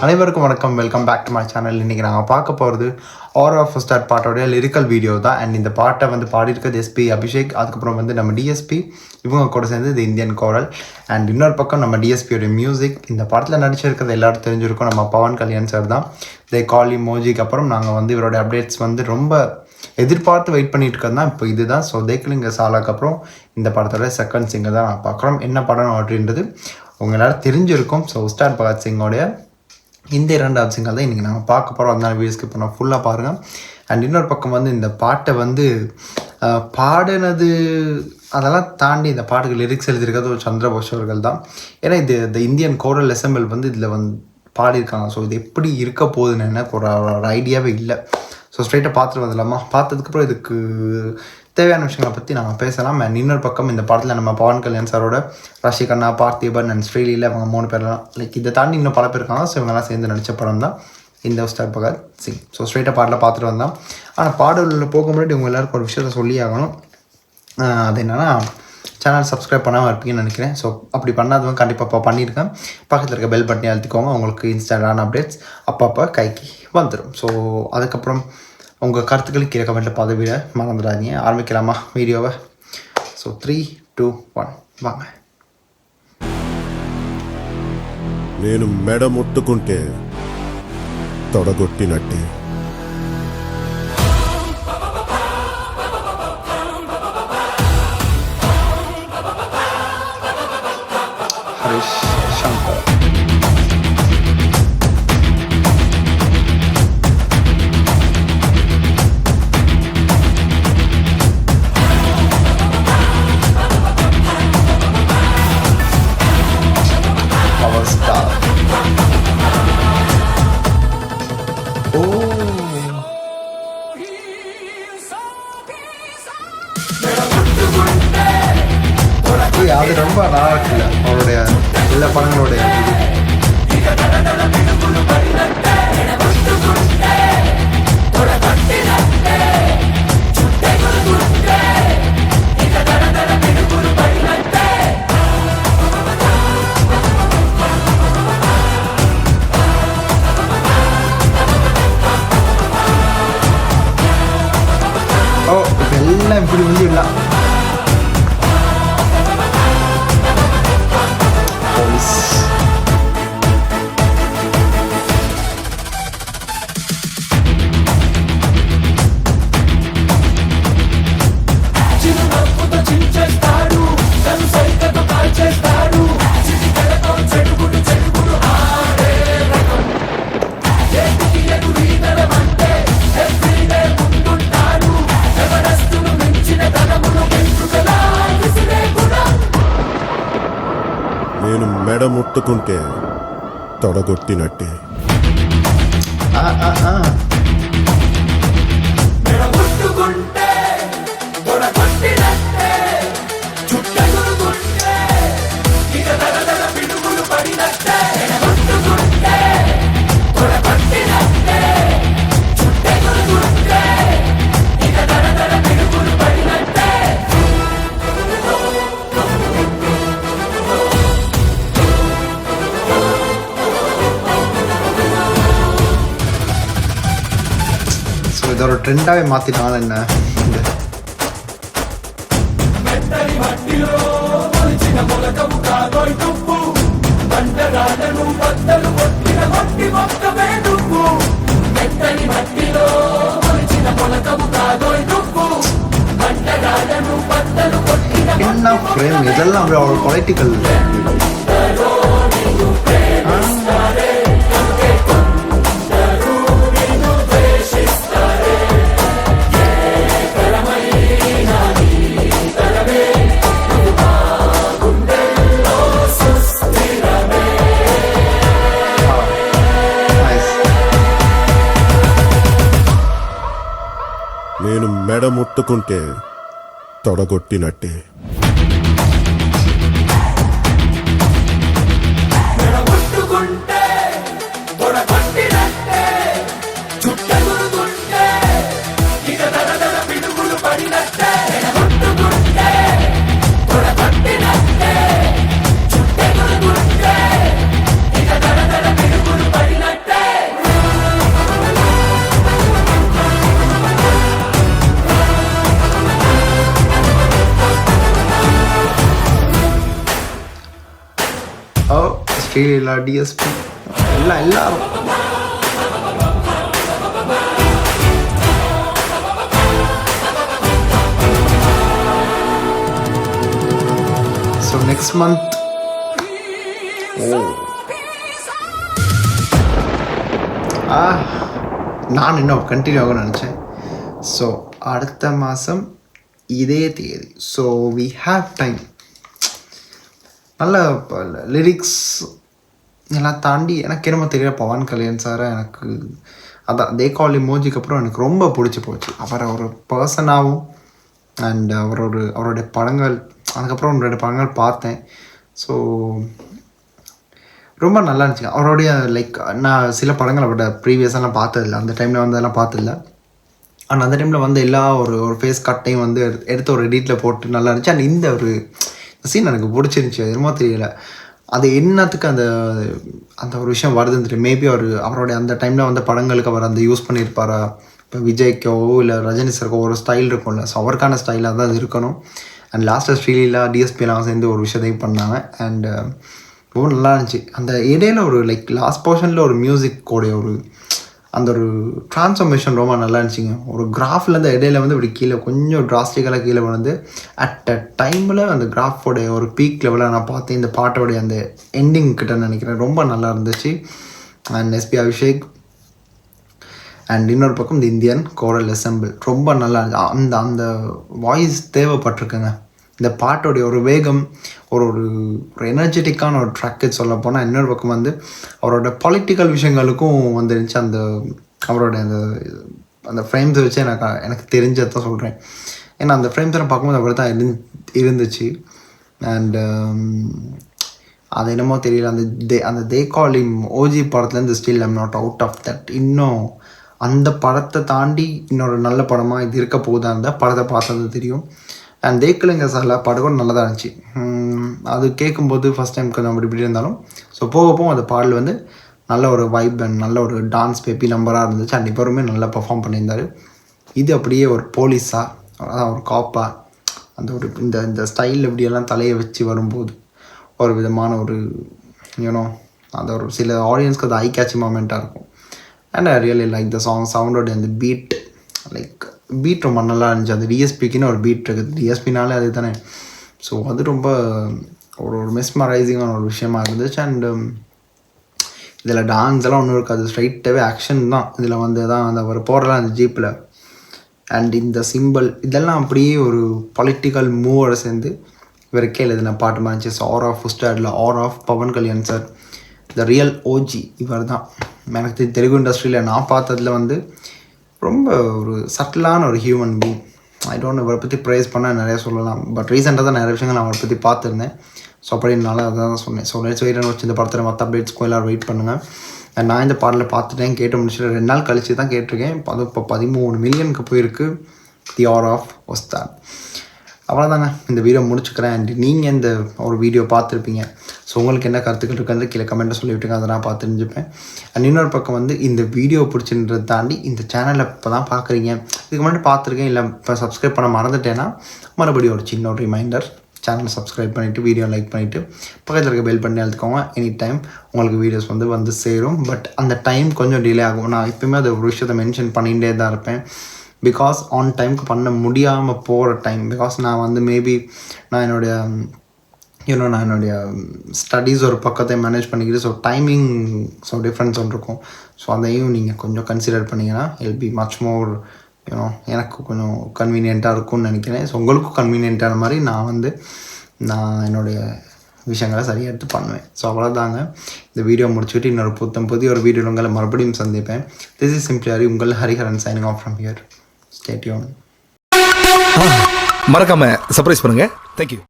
அனைவருக்கும் வணக்கம். Welcome back to my channel. இன்றைக்கி நாங்கள் பார்க்க போகிறது ஆர் ஆஃப் ஸ்டார் பாட்டோடைய லிரிக்கல் வீடியோ தான். அண்ட் இந்த பாட்டை வந்து பாடியிருக்கிறது எஸ்பி அபிஷேக், அதுக்கப்புறம் வந்து நம்ம டிஎஸ்பி, இவங்க கூட சேர்ந்து இது இந்தியன் கோரல். அண்ட் இன்னொரு பக்கம் நம்ம டிஎஸ்பியோடைய மியூசிக். இந்த படத்தில் நடிச்சிருக்கிறது எல்லாரும் தெரிஞ்சிருக்கும், நம்ம பவன் கல்யாண் சார் தான். தே காலி மோஜிக்கு அப்புறம் நாங்கள் வந்து இவரோட அப்டேட்ஸ் வந்து ரொம்ப எதிர்பார்த்து வெயிட் பண்ணிட்டு இருக்கிறது தான் இப்போ இதுதான். ஸோ தேக்கலிங்க சாலாக்கு அப்புறம் இந்த படத்தோட செகண்ட் சிங்கர் தான் நான் பார்க்குறோம். என்ன படம் அப்படின்றது உங்கள் எல்லோரும் தெரிஞ்சிருக்கும். ஸோ உஸ்தாத் பகத் சிங்கோடைய இந்த இரண்டாவது சிங்கர் தான் இன்றைக்கி நாங்கள் பார்க்க போகிறோம். அதனால வீடியோ ஸ்கிப் பண்ண ஃபுல்லாக பாருங்கள். அண்ட் இன்னொரு பக்கம் வந்து இந்த பாட்டை வந்து பாடினது அதெல்லாம் தாண்டி இந்த பாட்டுக்கு லிரிக்ஸ் எழுதியிருக்கிறது ஒரு சந்திரபோஸ் அவர்கள் தான். ஏன்னா இது இந்த இந்தியன் கோரல் அசெம்பிள் வந்து இதில் வந்து பாடியிருக்காங்க. ஸோ இது எப்படி இருக்க போகுதுன்னு எனக்கு ஒரு ஐடியாவே இல்லை. ஸோ ஸ்ட்ரைட்டாக பார்த்துட்டு வந்துடலாமா? பார்த்ததுக்கப்புறம் இதுக்கு தேவையான விஷயங்களை பற்றி நாங்கள் பேசலாம். அண்ட் இன்னொரு பக்கம் இந்த படத்தில் நம்ம பவன் கல்யாண் சாரோட ரஷி கண்ணா, பார்த்திபன் அண்ட் ஸ்ரீலீல அவங்க 3 பேர்லாம் லைக் இதை தாண்டி இன்னும் பல பேர் இருக்காங்க. ஸோ இவங்கெல்லாம் சேர்ந்து நடித்த படம் தான் இந்த உஸ்தாத் பகத் சிங். ஸோ ஸ்ட்ரைட்டாக பாட்டில் பார்த்துட்டு வந்தோம். ஆனால் பாடலில் போக முன்னாடி உங்கள் எல்லாருக்கும் ஒரு விஷயத்த சொல்லி ஆகணும். அது என்னென்னா, சேனல் சப்ஸ்கிரைப் பண்ணாமல் இருப்பீங்கன்னு நினைக்கிறேன். ஸோ அப்படி பண்ணாதவங்க கண்டிப்பாக பண்ணியிருக்கேன். பக்கத்தில் இருக்க பெல் பட்டனை அழுத்திக்கோங்க. உங்களுக்கு இன்ஸ்டாகிராம் அப்டேட்ஸ் அப்பப்போ கைக்கு வந்துடும். ஸோ அதுக்கப்புறம் உங்கள் கருத்துக்கள் கீழே கமெண்ட்டில் பதவிட மறந்துடாதீங்க. ஆரம்பிக்கலாமா வீடியோவை? ஸோ 3, 2, 1 வாங்க. నేను మెడ ముట్టుకుంటే తొడగొట్టినట్టే. ஹரிஷ் சங்கர். அது ரொம்ப நல்லா இருக்குல்ல அவருடைய எல்லா படங்களுடைய எல்லாம் இப்படி வந்து இல்லை. నేను మెడ ముట్టుకుంటే తొడగొట్టినట్టే. இதை ஒரு ட்ரெண்டாகவே மாற்றினாலும் என்ன என்ன ஃப்ரேம் இதெல்லாம் அப்படியே அவ்வளோ பொலிட்டிக்கல். నేను మెడ ముట్టుకుంటే తొడగొట్టినట్టే. పడినట్టే ஸ்ரீலீலா, டிஎஸ்பி எல்லாரும். ஸோ நெக்ஸ்ட் மந்த் நான் இன்னும் கண்டினியூ ஆகும்னு நினச்சேன். ஸோ அடுத்த மாதம் இதே தேதி. So we have time. நல்ல லிரிக்ஸ் எல்லாம் தாண்டி எனக்கு என்னமோ தெரியல, பவன் கல்யாண் சாரை எனக்கு அதான் தே கால் இமோஜிக்கு அப்புறம் எனக்கு ரொம்ப பிடிச்சி போச்சு. அவரை ஒரு பர்சனாகவும் அண்ட் அவருடைய படங்கள், அதுக்கப்புறம் 2 படங்கள் பார்த்தேன். ஸோ ரொம்ப நல்லா இருந்துச்சு அவருடைய லைக். நான் சில படங்கள் அவரோட ப்ரீவியஸாக பார்த்ததில்லை, அந்த டைமில் அதெல்லாம் பார்த்ததில்லை. ஆனால் அந்த டைமில் வந்து எல்லா ஒரு ஃபேஸ் கட்டையும் வந்து எடுத்து ஒரு எடிட்டில் போட்டு நல்லா இருந்துச்சு. அண்ட் இந்த ஒரு சீன் எனக்கு பிடிச்சிருந்துச்சி. என்னமோ தெரியல அது என்னத்துக்கு அந்த ஒரு விஷயம் வருதுன்னு தெரியும். மேபி அவருடைய அந்த டைமில் வந்து படங்களுக்கு அவர் அந்த யூஸ் பண்ணியிருப்பாரா. இப்போ விஜய்க்கோ இல்லை ரஜினி சாருக்கோ ஒரு ஸ்டைல் இருக்கும்ல, ஸோ அவருக்கான ஸ்டைலாக தான் அது இருக்கணும். அண்ட் லாஸ்ட்டாக ஸ்ரீலீலா, டிஎஸ்பிலாம் சேர்ந்து ஒரு விஷயத்தையும் பண்ணாங்க. அண்ட் ரொம்ப நல்லா இருந்துச்சு. அந்த இடையில ஒரு லைக் லாஸ்ட் போர்ஷனில் ஒரு மியூசிக்கோடைய அந்த ஒரு ட்ரான்ஸ்ஃபர்மேஷன் ரொம்ப நல்லா இருந்துச்சுங்க. ஒரு கிராஃப்லேருந்து இடையில வந்து இப்படி கீழே கொஞ்சம் ட்ராஸ்டிக்கலாக கீழே வந்து அட் அ டைமில் அந்த கிராஃபோடைய ஒரு பீக் லெவலில் நான் பார்த்தேன். இந்த பாட்டோடைய அந்த எண்டிங் கிட்ட நினைக்கிறேன் ரொம்ப நல்லா இருந்துச்சு. அண்ட் எஸ்பி அபிஷேக் அண்ட் இன்னொரு பக்கம் இந்த இந்தியன் கோரல் அசெம்பிள் ரொம்ப நல்லா இருந்துச்சு. அந்த வாய்ஸ் தேவைப்பட்டிருக்குங்க. இந்த பாட்டோடைய ஒரு வேகம், ஒரு எனர்ஜெட்டிக்கான ஒரு ட்ராக்கு சொல்ல போனால். இன்னொரு பக்கம் வந்து அவரோட பொலிட்டிக்கல் விஷயங்களுக்கும் வந்துருந்துச்சு. அவரோட அந்த ஃப்ரேம்ஸை வச்சு எனக்கு தெரிஞ்சதான் சொல்கிறேன். ஏன்னா அந்த ஃப்ரேம்ஸை நான் பார்க்கும்போது அப்படி தான் இருந்துச்சு. அண்டு அது என்னமோ தெரியல, அந்த தே கால் இம் ஓஜி படத்துலேருந்து still I'm not out of that. இன்னும் அந்த படத்தை தாண்டி இன்னொரு நல்ல படமாக இது இருக்க போகுதா இருந்தால் படத்தை பார்த்தது தெரியும். அண்ட் தேக்கலுங்க சார்ல படம் கூட நல்லா தான் இருந்துச்சு. அது கேட்கும்போது ஃபஸ்ட் டைம் கொஞ்சம் இப்படி இருந்தாலும் ஸோ போக அந்த பாடல் வந்து நல்ல ஒரு வைப் அண்ட் நல்ல ஒரு டான்ஸ் பேப்பி நம்பராக இருந்துச்சு. அண்ட் இவருமே நல்லா பெர்ஃபார்ம் பண்ணியிருந்தார். இது அப்படியே ஒரு போலீஸாக, அதான் ஒரு காப்பாக அந்த ஒரு இந்த ஸ்டைல் இப்படியெல்லாம் தலையை வச்சு வரும்போது ஒரு விதமான ஒரு யூனோ அந்த ஒரு சில ஆடியன்ஸ்க்கு அது ஐ கேட்சி மூமெண்ட்டாக இருக்கும். And I really like the song. சவுண்டோடைய அந்த பீட் பீட் ரொம்ப நல்லா இருந்துச்சு. அந்த டிஎஸ்பிக்குன்னு ஒரு பீட் இருக்குது, டிஎஸ்பினாலே அது தானே. ஸோ அது ரொம்ப ஒரு மெஸ்மரைசிங்கான ஒரு விஷயமா இருந்துச்சு. அண்டு இதில் டான்ஸ் எல்லாம் ஒன்றும் இருக்காது, ஸ்ட்ரைட்டாகவே ஆக்ஷன் தான். இதில் வந்து தான் அந்த அவர் போடுறலாம் அந்த ஜீப்பில். அண்ட் இந்த சிம்பிள் இதெல்லாம் அப்படியே ஒரு பொலிட்டிக்கல் மூவோட சேர்ந்து இவருக்கே எழுதின பாட்டு மாதிரி இருந்துச்சு. ஸோ ஆர் ஆஃப் உஸ்டாடில் aura of Pawan Kalyan sir, the real OG இவர் தான். எனக்கு தெலுங்கு இண்டஸ்ட்ரியில் நான் பார்த்ததில் வந்து ரொம்ப ஒரு சட்டிலான ஒரு ஹியூமன் பீங். ஐ டோன்ட் இவரை பற்றி ப்ரைஸ் பண்ணால் நிறையா சொல்லலாம். பட் ரீசெண்டாக தான் நிறைய விஷயங்கள் நான் அவரை பற்றி பார்த்துருந்தேன். ஸோ அப்படின்னால அதான் சொன்னேன். So let's wait and watch. இந்த படத்தில் மற்ற அப்டேட்ஸ்க்கும் எல்லோரும் வெயிட் பண்ணுங்கள். நான் இந்த பாடலை பார்த்துட்டேன், கேட்டு முடிச்சுட்டு 2 நாள் கழிச்சு தான் கேட்டிருக்கேன். அது இப்போ 13 மில்லியனுக்கு போயிருக்கு தி ஆர் ஆஃப் உஸ்தாத். அவ்வளோதாங்க, இந்த வீடியோ முடிச்சுக்கிறேன். அண்ட் நீங்கள் இந்த ஒரு வீடியோ பார்த்துருப்பீங்க. ஸோ உங்களுக்கு என்ன கருத்துக்கள் இருக்குன்னு கீழே கமெண்ட்டை சொல்லிவிட்டுங்க, அதை நான் பார்த்து தெரிஞ்சுப்பேன். அண்ட் இன்னொரு பக்கம் வந்து இந்த வீடியோ பிடிச்சின்றதை தாண்டி இந்த சேனலை இப்போ தான் பார்க்குறீங்க, இதுக்கு முன்னாடி பார்த்துருக்கேன் இல்லை இப்போ சப்ஸ்கிரைப் பண்ண மறந்துட்டேன்னா மறுபடியும் ஒரு சின்ன ஒரு ரிமைண்டர், சேனலை சப்ஸ்கிரைப் பண்ணிவிட்டு வீடியோ லைக் பண்ணிவிட்டு பக்கத்தில் இருக்க பெல் பண்ணி எழுத்துக்கோங்க. எனி டைம் உங்களுக்கு வீடியோஸ் வந்து சேரும். பட் அந்த டைம் கொஞ்சம் டிலே ஆகும். நான் எப்போயுமே அது ஒரு விஷயத்தை மென்ஷன் பண்ணிகிட்டே தான் இருப்பேன். பிகாஸ் ஆன் டைமுக்கு பண்ண முடியாமல் போகிற டைம். பிகாஸ் நான் வந்து மேபி நான் என்னுடைய ஸ்டடீஸ் ஒரு பக்கத்தை மேனேஜ் பண்ணிக்கிட்டு, ஸோ டைமிங் ஸோ டிஃப்ரென்ஸ் ஒன்று இருக்கும். ஸோ அதையும் நீங்கள் கொஞ்சம் கன்சிடர் பண்ணிங்கன்னா இல் பி மச் மோர் எனக்கு கொஞ்சம் கன்வீனியண்ட்டாக இருக்கும்னு நினைக்கிறேன். ஸோ உங்களுக்கும் கன்வீனியண்ட்டான மாதிரி நான் என்னுடைய விஷயங்களை சரியாக எடுத்து பண்ணுவேன். ஸோ அவ்வளோதாங்க, இந்த வீடியோ முடிச்சுக்கிட்டு இன்னொரு புதிய ஒரு வீடியோ உங்களை மறுபடியும் சந்திப்பேன். திஸ் இஸ் சிம்பிளி ஹரி, உங்கள் Hariharan signing off from here. Stay tune. மறக்காம சர்ப்ரைஸ் பண்ணுங்க. தேங்க்யூ.